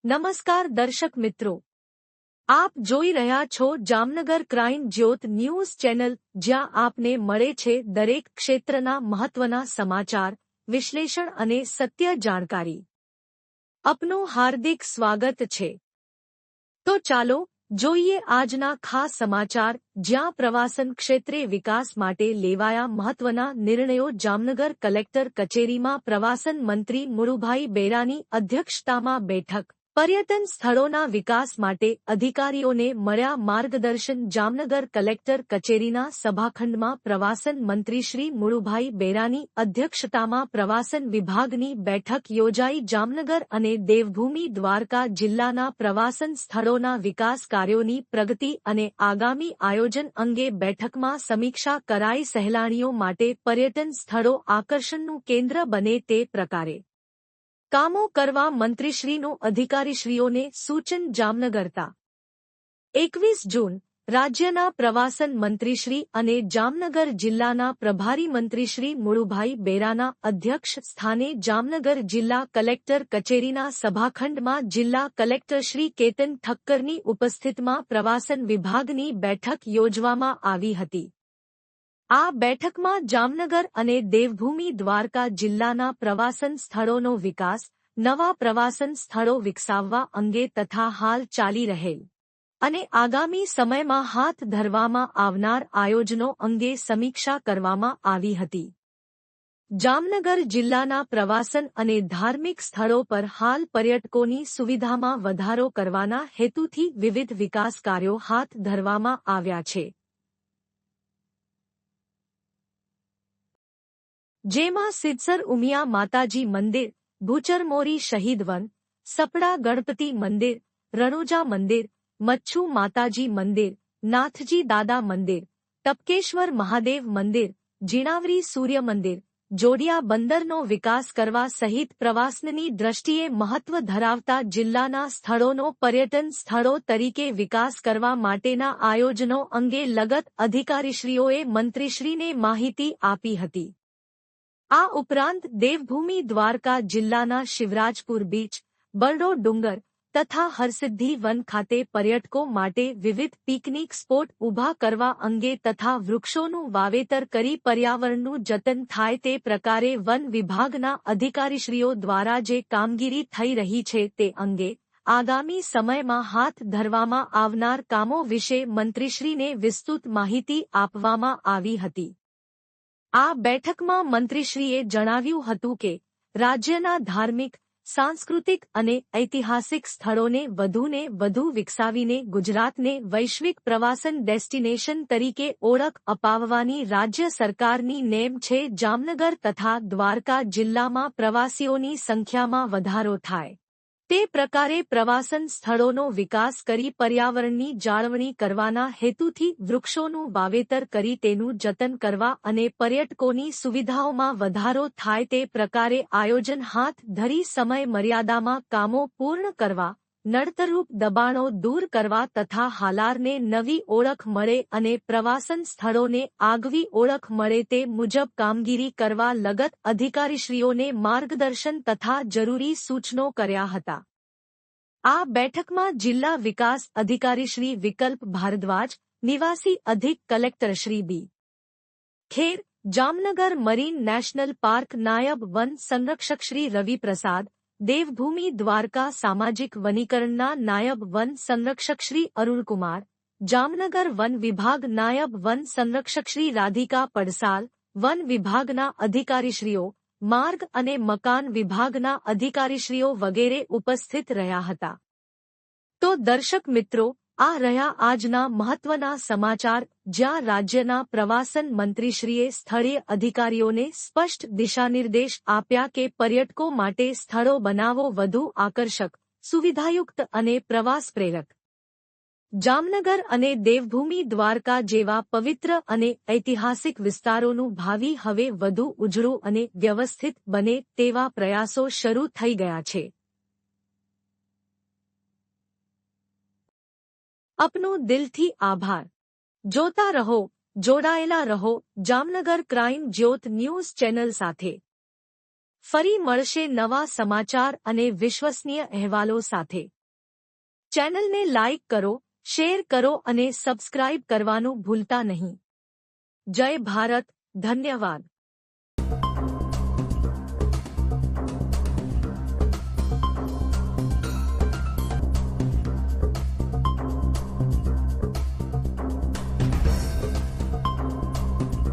નમસ્કાર દર્શક મિત્રો, આપ જોઈ રહ્યા છો જામનગર ક્રાઇમ જ્યોત ન્યૂઝ ચેનલ, જ્યાં આપને મળે છે દરેક ક્ષેત્રના મહત્વના સમાચાર, વિશ્લેષણ અને સત્ય જાણકારી. આપનું હાર્દિક સ્વાગત છે. તો ચાલો જોઈએ આજના ખાસ સમાચાર, જ્યાં પ્રવાસન ક્ષેત્રે વિકાસ માટે લેવાયા મહત્વના નિર્ણયો. જામનગર કલેક્ટર કચેરીમાં પ્રવાસન મંત્રી મુળુભાઈ બેરાની અધ્યક્ષતામાં બેઠક. પર્યટન સ્થળોના વિકાસ માટે અધિકારીઓને મળ્યા માર્ગદર્શન. જામનગર કલેક્ટર કચેરીના સભાખંડમાં પ્રવાસન મંત્રી શ્રી મુળુભાઈ બેરાની અધ્યક્ષતામાં પ્રવાસન વિભાગની બેઠક યોજાઈ. જામનગર અને દેવભૂમિ દ્વારકા જિલ્લાના પ્રવાસન સ્થળોના વિકાસ કાર્યોની પ્રગતિ અને આગામી આયોજન અંગે બેઠકમાં સમીક્ષા કરાઈ. સહેલાણીઓ માટે પર્યટન સ્થળો આકર્ષણનું કેન્દ્ર બને તે પ્રકારે કામો કરવા મંત્રીશ્રીનું અધિકારીશ્રીઓને સૂચન. જામનગર તા 21 જૂન રાજ્યના પ્રવાસન મંત્રીશ્રી અને જામનગર જિલ્લાના પ્રભારી મંત્રીશ્રી મુળુભાઈ બેરાના અધ્યક્ષ સ્થાને જામનગર જિલ્લા કલેક્ટર કચેરીના સભાખંડમાં જિલ્લા કલેક્ટર શ્રી કેતન ઠક્કરની ઉપસ્થિતિમાં પ્રવાસન વિભાગની બેઠક યોજવામાં આવી હતી. આ બેઠકમાં જામનગર અને દેવભૂમિ દ્વારકા જિલ્લાના પ્રવાસન સ્થળોનો વિકાસ, નવા પ્રવાસન સ્થળો વિકસાવવા અંગે તથા હાલ ચાલી રહેલ અને આગામી સમયમાં હાથ ધરવામાં આવનાર આયોજનો અંગે સમીક્ષા કરવામાં આવી હતી. જામનગર જિલ્લાના પ્રવાસન અને ધાર્મિક સ્થળો પર હાલ પર્યટકોની સુવિધામાં વધારો કરવાના હેતુથી વિવિધ વિકાસ કાર્યો હાથ ધરવામાં આવ્યા છે. જેમાં સિદ્ધસર ઉમિયા માતાજી મંદિર, ભૂચરમોરી શહીદ વન, સપડા ગણપતિ મંદિર, રણુજા મંદિર, મચ્છુ માતાજી મંદિર, નાથજી દાદા મંદિર, ટપકેશ્વર મહાદેવ મંદિર, જીણાવરી સૂર્ય મંદિર, જોડિયા બંદરનો વિકાસ કરવા સહિત પ્રવાસનની દ્રષ્ટિએ મહત્વ ધરાવતા જિલ્લાના સ્થળોનો પર્યટન સ્થળો તરીકે વિકાસ કરવા માટેના આયોજનો અંગે લગત અધિકારીશ્રીઓએ મંત્રીશ્રીને માહિતી આપી હતી. આ ઉપરાંત દેવભૂમિ દ્વારકા જિલ્લાના શિવરાજપુર બીચ, બરડો ડુંગર તથા હરસિદ્ધિ વન ખાતે પર્યટકો માટે વિવિધ પિકનિક સ્પોટ ઊભા કરવા અંગે તથા વૃક્ષોનું વાવેતર કરી પર્યાવરણનું જતન થાય તે પ્રકારે વન વિભાગના અધિકારીશ્રીઓ દ્વારા જે કામગીરી થઈ રહી છે તે અંગે આગામી સમયમાં હાથ ધરવામાં આવનાર કામો વિશે મંત્રીશ્રીને વિસ્તૃત માહિતી આપવામાં આવી હતી. આ બેઠકમાં મંત્રીશ્રીએ જણાવ્યું હતું કે રાજ્યના ધાર્મિક, સાંસ્કૃતિક અને ઐતિહાસિક સ્થળોને વધુને વધુ વિકસાવીને ગુજરાતને વૈશ્વિક પ્રવાસન ડેસ્ટિનેશન તરીકે ઓળખ અપાવવાની રાજ્ય સરકારની નેમ છે. જામનગર તથા દ્વારકા જિલ્લામાં પ્રવાસીઓની સંખ્યામાં વધારો થાય તે પ્રકારે પ્રવાસન સ્થળોનો વિકાસ કરી પર્યાવરણની જાળવણી કરવાના હેતુથી વૃક્ષોનું વાવેતર કરી તેનું જતન કરવા અને પર્યટકોની સુવિધાઓમાં વધારો થાય તે પ્રકારે આયોજન હાથ ધરી સમય મર્યાદામાં કામો પૂર્ણ કરવા, નડતરરૂપ દબાણો દૂર કરવા તથા હાલારને નવી ઓળખ મળે અને પ્રવાસન સ્થળોને આગવી ઓળખ મળે તે મુજબ કામગીરી કરવા લગત અધિકારીશ્રીઓને માર્ગદર્શન તથા જરૂરી સૂચનો કર્યા હતા. આ બેઠકમાં જિલ્લા વિકાસ અધિકારી શ્રી વિકલ્પ ભારદ્વાજ, નિવાસી અધિક કલેક્ટર શ્રી બી. ખેર, જામનગર મરીન નેશનલ પાર્ક નાયબ વન સંરક્ષક શ્રી રવિ પ્રસાદ, દેવભૂમિ દ્વારકા સામાજિક વનીકરણના નાયબ વન સંરક્ષક શ્રી અરુણકુમાર, જામનગર વન વિભાગ નાયબ વન સંરક્ષક શ્રી રાધિકા પડસાલ, વન વિભાગના અધિકારીશ્રીઓ, માર્ગ અને મકાન વિભાગના અધિકારીશ્રીઓ વગેરે ઉપસ્થિત રહ્યા હતા. તો દર્શક મિત્રો, આ રહ્યા આજના મહત્વના સમાચાર, જ્યાં રાજ્યના પ્રવાસન મંત્રીશ્રીએ સ્થળીય અધિકારીઓને સ્પષ્ટ દિશાનિર્દેશ આપ્યા કે પર્યટકો માટે સ્થળો બનાવો વધુ આકર્ષક, સુવિધાયુક્ત અને પ્રવાસ પ્રેરક. જામનગર અને દેવભૂમિ દ્વારકા જેવા પવિત્ર અને ઐતિહાસિક વિસ્તારોનું ભાવિ હવે વધુ ઉજળું અને વ્યવસ્થિત બને તેવા પ્રયાસો શરૂ થઈ ગયા છે. આપનો દિલથી આભાર. જોતા રહો, જોડાયેલા રહો જામનગર ક્રાઇમ જ્યોત ન્યૂઝ ચેનલ સાથે. ફરી મળશે નવા સમાચાર અને વિશ્વસનીય અહેવાલો સાથે. ચેનલને લાઇક કરો, શેર કરો અને સબસ્ક્રાઇબ કરવાનું ભૂલતા નહીં. જય ભારત, ધન્યવાદ.